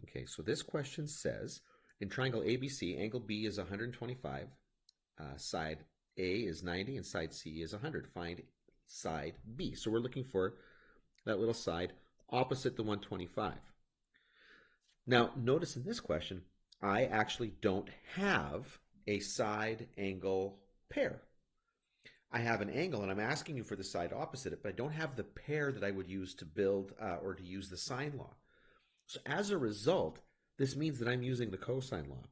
Okay, so this question says, in triangle ABC, angle B is 125, side A is 90, and side C is 100. Find side B. So we're looking for that little side opposite the 125. Now, notice in this question, I actually don't have a side angle pair. I have an angle, and I'm asking you for the side opposite it, but I don't have the pair that I would use to build or to use the sine law. So as a result, this means that I'm using the cosine law.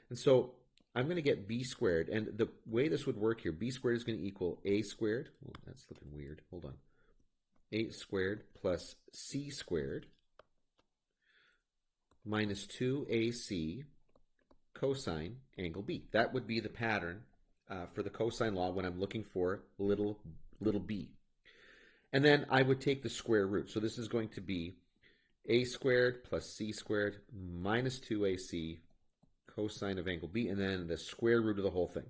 And so I'm going to get b squared. And the way this would work here, b squared is going to equal a squared. Well, that's looking weird. Hold on. A squared plus c squared minus 2ac cosine angle b. That would be the pattern for the cosine law when I'm looking for little b. And then I would take the square root. So this is going to be a squared plus c squared minus 2ac cosine of angle b, and then the square root of the whole thing.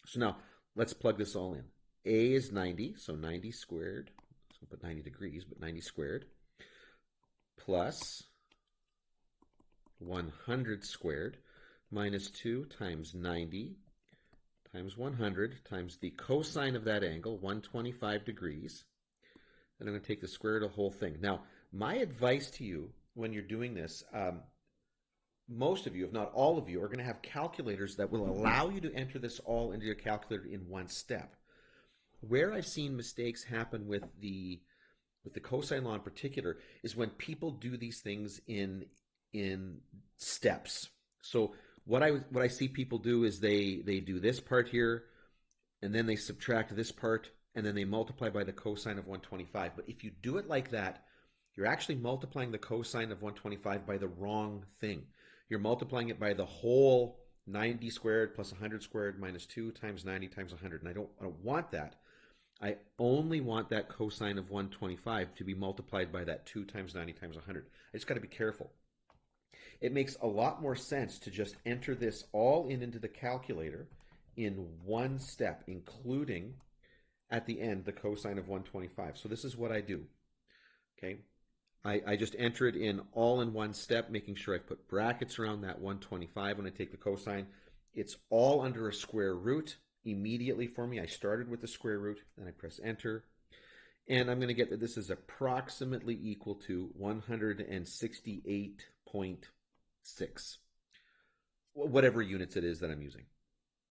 So now let's plug this all in. A is 90, so 90 squared. So we'll put 90 degrees, but 90 squared plus 100 squared minus 2 times 90 times 100 times the cosine of that angle, 125 degrees. And I'm going to take the square root of the whole thing. Now, my advice to you when you're doing this, most of you, if not all of you, are going to have calculators that will allow you to enter this all into your calculator in one step. Where I've seen mistakes happen with the cosine law in particular is when people do these things in steps. So what I see people do is they do this part here, and then they subtract this part, and then they multiply by the cosine of 125. But if you do it like that, you're actually multiplying the cosine of 125 by the wrong thing. You're multiplying it by the whole 90 squared plus 100 squared minus 2 times 90 times 100. And I don't want that. I only want that cosine of 125 to be multiplied by that 2 times 90 times 100. I just got to be careful. It makes a lot more sense to just enter this all into the calculator in one step, including at the end the cosine of 125. So this is what I do. Okay, I just enter it in all in one step, making sure I put brackets around that 125 when I take the cosine. It's all under a square root immediately for me. I started with the square root, then I press enter. And I'm going to get that this is approximately equal to 168.6, whatever units it is that I'm using.